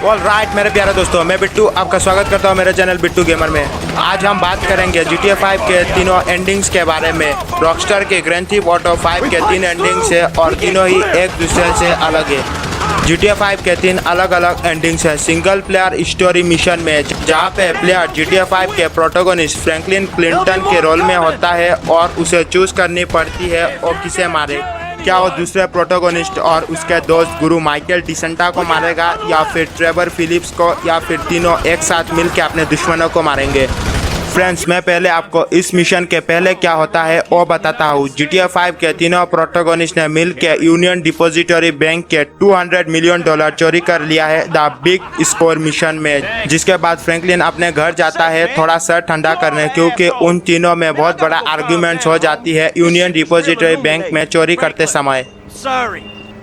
Alright मेरे प्यारे दोस्तों, मैं बिट्टू आपका स्वागत करता हूं मेरे चैनल बिट्टू गेमर में। आज हम बात करेंगे GTA 5 के तीनों एंडिंग्स के बारे में। रॉकस्टार के ग्रैंड थीफ ऑटो 5 के 3 एंडिंग्स है और तीनों ही एक दूसरे से अलग है। GTA 5 के 3 अलग अलग एंडिंग्स है सिंगल प्लेयर स्टोरी मिशन में, जहां पे प्लेयर GTA 5 के प्रोटोगोनिस्ट फ्रैंकलिन क्लिंटन के रोल में होता है और उसे चूज करनी पड़ती है और किसे मारे। क्या वो दूसरे प्रोटोगोनिस्ट और उसके दोस्त गुरु माइकल डिसेंटा को मारेगा या फिर ट्रेवर फिलिप्स को, या फिर तीनों एक साथ मिलकर अपने दुश्मनों को मारेंगे। फ्रेंड्स, मैं पहले आपको इस मिशन के पहले क्या होता है वो बताता हूँ। GTA 5 के तीनों प्रोटोगोनिस्ट ने मिलकर यूनियन डिपॉजिटरी बैंक के $200 मिलियन चोरी कर लिया है द बिग स्कोर मिशन में, जिसके बाद फ्रैंकलिन अपने घर जाता है थोड़ा सर ठंडा करने, क्योंकि उन तीनों में बहुत बड़ा आर्ग्यूमेंट्स हो जाती है यूनियन डिपॉजिटरी बैंक में चोरी करते समय।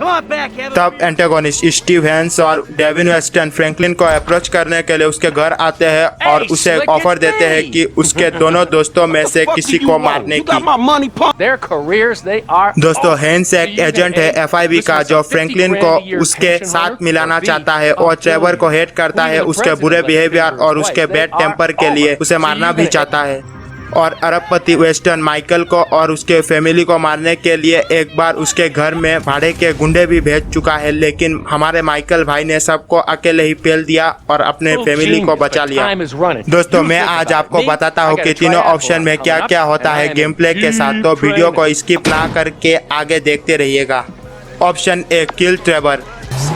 तब एंटागोनिस्ट स्टीव हैंस और डेविन वेस्टन फ्रैंकलिन को अप्रोच करने के लिए उसके घर आते हैं और उसे ऑफर देते हैं कि उसके दोनों दोस्तों में से किसी को मारने की। दोस्तों, हैंस एक एजेंट है FIB का जो फ्रैंकलिन को उसके साथ मिलाना चाहता है और ट्रेवर को हेट करता है उसके बुरे बिहेवियर और उसके बैड टेम्पर के लिए। उसे मारना भी चाहता है। और अरबपति वेस्टर्न माइकल को और उसके फैमिली को मारने के लिए एक बार उसके घर में भाड़े के गुंडे भी भेज चुका है, लेकिन हमारे माइकल भाई ने सबको अकेले ही पेल दिया और अपने फैमिली को बचा लिया। दोस्तों, मैं आज आपको बताता हूँ कि तीनों ऑप्शन में क्या क्या होता है गेम प्ले के साथ, तो वीडियो को स्किप ना करके आगे देखते रहिएगा। Option A, kill Trevor.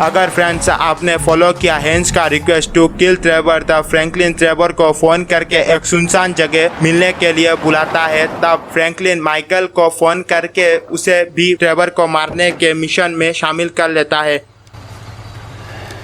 अगर फ्रेंड्स आपने फॉलो किया हैंस का रिक्वेस्ट टू किल ट्रेवर, तब फ्रैंकलिन ट्रेवर को फोन करके एक सुनसान जगह मिलने के लिए बुलाता है। तब फ्रैंकलिन माइकल को फोन करके उसे भी ट्रेवर को मारने के मिशन में शामिल कर लेता है।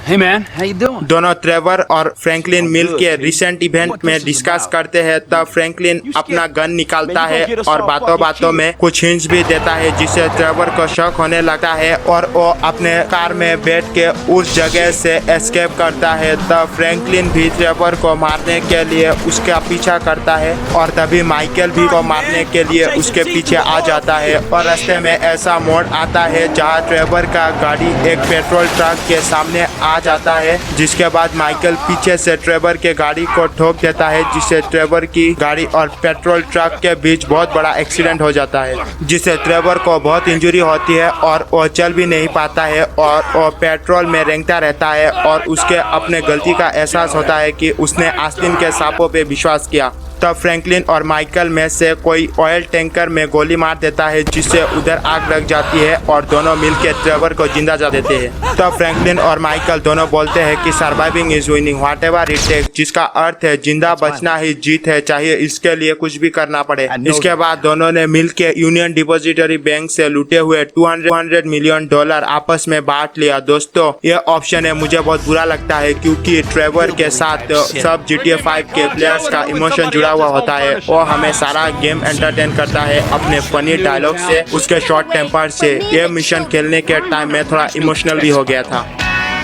Hey man, how you doing? दोनों ट्रेवर और फ्रैंकलिन मिलके रिसेंट इवेंट में डिस्कस करते हैं। तब फ्रैंकलिन अपना गन निकालता है और बातों बातों में कुछ हिंट्स भी देता है, जिससे ट्रेवर को शक होने लगता है और वो अपने कार में बैठ के उस जगह से एस्केप करता है। तब फ्रैंकलिन भी ट्रेवर को मारने के लिए उसका पीछा करता है और तभी माइकल भी को मारने के लिए उसके पीछे आ जाता है। और रास्ते में ऐसा मोड़ आता है जहाँ ट्रेवर का गाड़ी एक पेट्रोल ट्रक के सामने आ जाता है, जिसके बाद माइकल पीछे से ट्रेवर के गाड़ी को ठोक देता है, जिससे ट्रेवर की गाड़ी और पेट्रोल ट्रक के बीच बहुत बड़ा एक्सीडेंट हो जाता है, जिससे ट्रेवर को बहुत इंजरी होती है और वो चल भी नहीं पाता है और वो पेट्रोल में रेंगता रहता है। और उसके अपने गलती का एहसास होता है कि उसने आस्तीन के सांपों पे विश्वास किया। तब फ्रैंकलिन और माइकल में से कोई ऑयल टैंकर में गोली मार देता है, जिससे उधर आग लग जाती है और दोनों मिलकर ट्रेवर को जिंदा जा देते हैं। तब फ्रैंकलिन और माइकल दोनों बोलते हैं कि surviving is winning whatever it takes, जिसका अर्थ है जिंदा बचना ही जीत है, चाहे इसके लिए कुछ भी करना पड़े। इसके बाद दोनों ने मिलकर यूनियन डिपॉजिटरी बैंक से लूटे हुए $200 मिलियन आपस में बांट लिया। दोस्तों, ये ऑप्शन है मुझे बहुत बुरा लगता है, क्योंकि ट्रेवर के साथ सब GTA 5 के प्लेयर्स का इमोशन जुड़ा हुआ होता है। वो हमें सारा गेम एंटरटेन करता है अपने फनी डायलॉग से, उसके शॉर्ट टेम्पर से। ये मिशन खेलने के टाइम में थोड़ा इमोशनल भी हो गया था।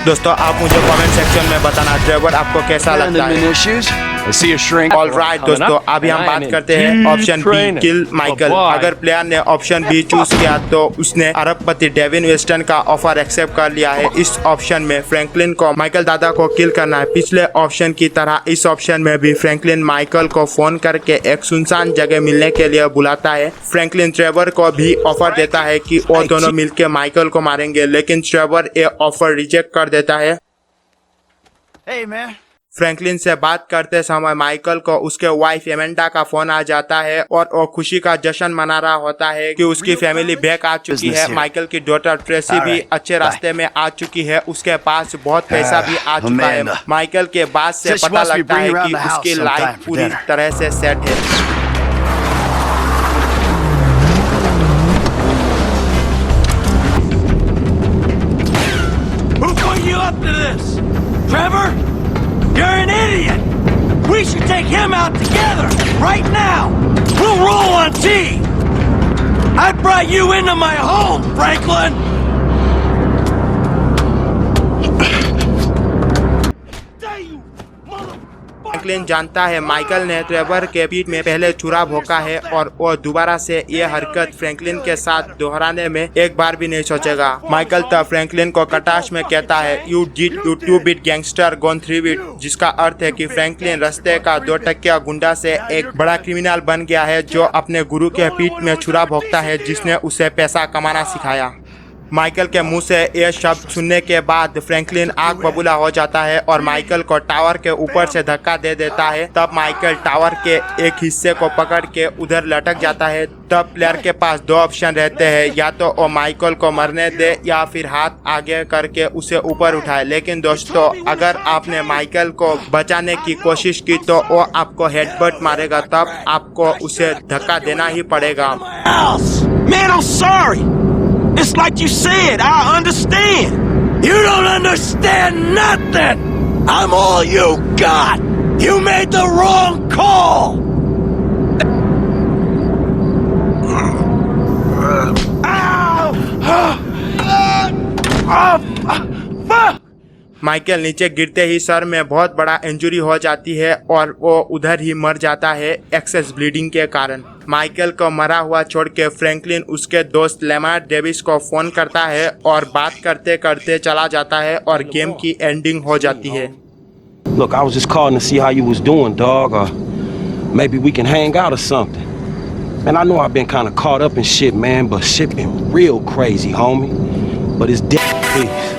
दोस्तों, आप मुझे कमेंट सेक्शन में बताना ट्रेवर आपको कैसा लगता है। ऑलराइट दोस्तों, अभी हम बात करते हैं ऑप्शन बी, किल माइकल। अगर प्लेयर ने ऑप्शन बी चूज किया तो उसने अरबपति डेविन वेस्टन का ऑफर एक्सेप्ट कर लिया है। इस ऑप्शन में फ्रैंकलिन को माइकल दादा को किल करना है। पिछले ऑप्शन की तरह इस ऑप्शन में भी फ्रैंकलिन माइकल को फोन करके एक सुनसान जगह मिलने के लिए बुलाता है। फ्रैंकलिन ट्रेवर को भी ऑफर देता है कि वो दोनों मिलकर माइकल को मारेंगे, लेकिन ट्रेवर ये ऑफर रिजेक्ट कर देता है। फ्रैंकलिन से बात करते समय माइकल को उसके वाइफ एमेंडा का फोन आ जाता है और वो खुशी का जश्न मना रहा होता है कि उसकी फैमिली बैक आ चुकी है। माइकल की डॉटर ट्रेसी भी अच्छे रास्ते में आ चुकी है, उसके पास बहुत पैसा भी आ चुका है। माइकल के बात से पता लगता है कि उसकी लाइफ पूरी तरह से सेट है। Trevor? You're an idiot! We should take him out together, right now! We'll roll on T! I brought you into my home, Franklin! Franklin जानता है माइकल ने ट्रेवर के पीठ में पहले छुरा भोंका है और वो दोबारा से ये हरकत फ्रैंकलिन के साथ दोहराने में एक बार भी नहीं सोचेगा। माइकल तब फ्रैंकलिन को कटाश में कहता है you did you two bit gangster gone 3 bit, जिसका अर्थ है कि फ्रैंकलिन रास्ते का 2 टकिया गुंडा से एक बड़ा क्रिमिनल बन गया है जो अपने गुरु के पीठ में छुरा भोंकता है जिसने उसे पैसा कमाना सिखाया। माइकल के मुंह से ये शब्द सुनने के बाद फ्रैंकलिन आग बबूला हो जाता है और माइकल को टावर के ऊपर से धक्का दे देता है। तब माइकल टावर के एक हिस्से को पकड़ के उधर लटक जाता है। तब प्लेयर के पास 2 ऑप्शन रहते हैं, या तो वो माइकल को मरने दे या फिर हाथ आगे करके उसे ऊपर उठाए। लेकिन दोस्तों, अगर आपने माइकल को बचाने की कोशिश की तो वो आपको हेडबट मारेगा, तब आपको उसे धक्का देना ही पड़ेगा। Man, I'm sorry. It's like you said, I understand. You don't understand nothing. I'm all you got. You made the wrong call. Michael नीचे गिरते ही सर में बहुत बड़ा इंजरी हो जाती है और वो उधर ही मर जाता है एक्सेस ब्लीडिंग के कारण। माइकल को मरा हुआ छोड़ के फ्रैंकलिन उसके दोस्त लेमार डेविस को फोन करता है और बात करते करते चला जाता है और गेम की एंडिंग हो जाती है। Look, I was just calling to see how you was doing, dog, or maybe we can hang out or something. Man, I know I've been kind of caught up in shit, man, but shit been real crazy, homie. But it's dead, please.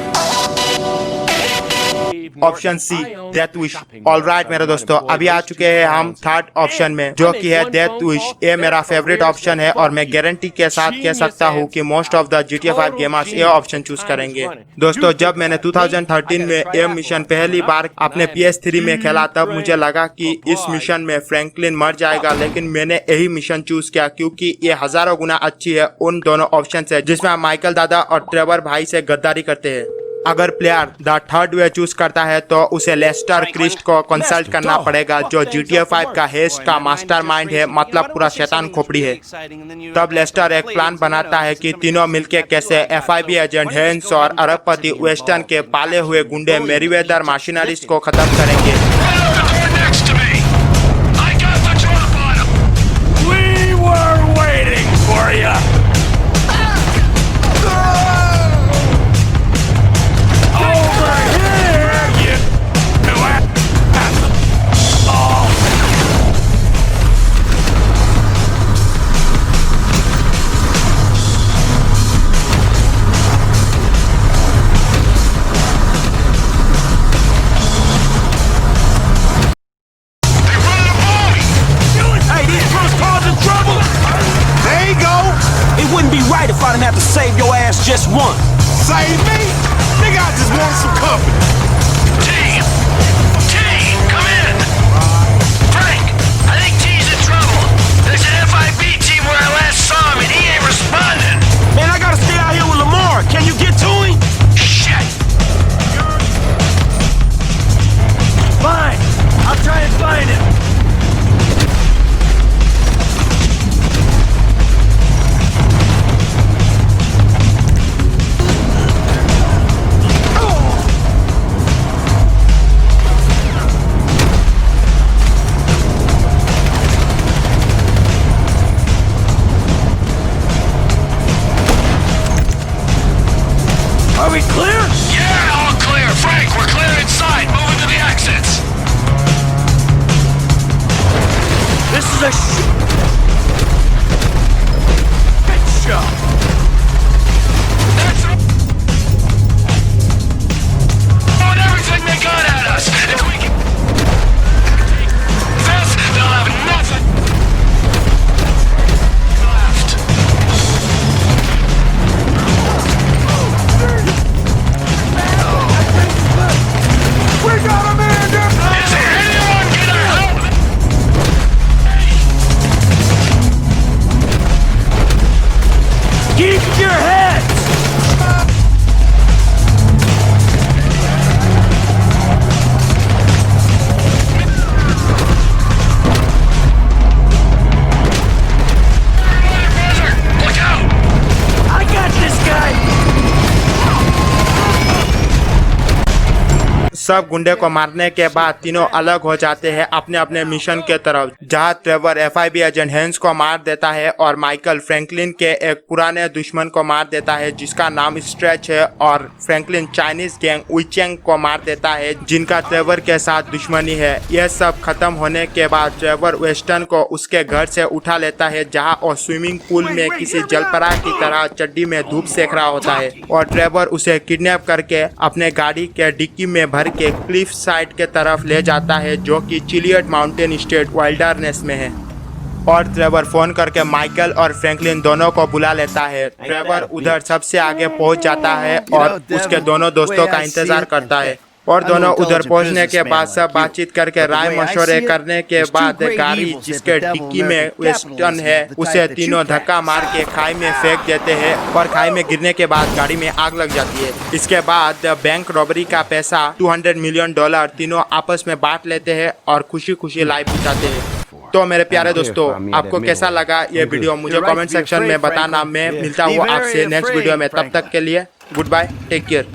Option C, death wish. Alright मेरे दोस्तों, अभी आ चुके हैं हम third option में, जो कि है डेथ विश। ये मेरा फेवरेट ऑप्शन है और मैं गारंटी के साथ कह सकता हूँ कि most of the GTA 5 gamers ये ऑप्शन चूज करेंगे। दोस्तों, जब मैंने 2013 में ये मिशन पहली बार अपने PS3 में खेला तब मुझे लगा कि इस मिशन में फ्रैंकलिन मर जाएगा, लेकिन मैंने यही मिशन चूज किया क्योंकि ये हजारों गुना अच्छी है उन दोनों ऑप्शन से जिसमें माइकल दादा और ट्रेवर भाई से गद्दारी करते हैं। अगर player the third way choose करता है तो उसे लेस्टर क्रिस्ट को कंसल्ट करना पड़ेगा, जो GTA 5 का हेस्ट का मास्टरमाइंड है, मतलब पूरा शैतान खोपड़ी है। तब लेस्टर एक प्लान बनाता है कि तीनों मिलके कैसे FIB एजेंट हेंस और अरबपति वेस्टर्न के पाले हुए गुंडे मेरीवेदर मशीनरीज को खत्म करेंगे। We were waiting for you. सब गुंडे को मारने के बाद तीनों अलग हो जाते हैं अपने अपने मिशन के तरफ, जहां ट्रेवर एफआईबी एजेंट हेंस को मार देता है और माइकल फ्रैंकलिन के एक पुराने दुश्मन को मार देता है जिसका नाम स्ट्रेच है, और फ्रैंकलिन चाइनीज गैंग उइचेंग को मार देता है जिनका ट्रेवर के साथ दुश्मनी है। यह सब खत्म होने के बाद ट्रेवर वेस्टर्न को उसके घर से उठा लेता है जहां वो स्विमिंग पूल में किसी जलपरा की तरह चड्डी में धूप सेक रहा होता है, और ट्रेवर उसे किडनैप करके अपने गाड़ी के डिक्की में भर के क्लिफ साइड के तरफ ले जाता है जो कि चिलियट माउंटेन स्टेट वाइल्डरनेस में है। और ट्रेवर फोन करके माइकल और फ्रैंकलिन दोनों को बुला लेता है। ट्रेवर उधर सबसे आगे पहुंच जाता है और उसके दोनों दोस्तों का इंतजार करता है, और दोनों उधर पहुंचने के बाद सब बातचीत करके राय मशवरे करने के बाद गाड़ी जिसके डिक्की में वेस्टर्न है उसे तीनों धक्का मार के खाई में फेंक देते हैं, और खाई में गिरने के बाद गाड़ी में आग लग जाती है। इसके बाद बैंक रॉबरी का पैसा $200 मिलियन तीनों आपस में बांट लेते हैं और खुशी खुशी लाइफ बिताते हैं। तो मेरे प्यारे दोस्तों, आपको कैसा लगा ये वीडियो मुझे कमेंट सेक्शन में बताना। मैं मिलता हूँ आपसे नेक्स्ट वीडियो में, तब तक के लिए good bye, take care.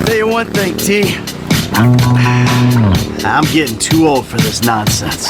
Tell you one thing, T. I'm getting too old for this nonsense.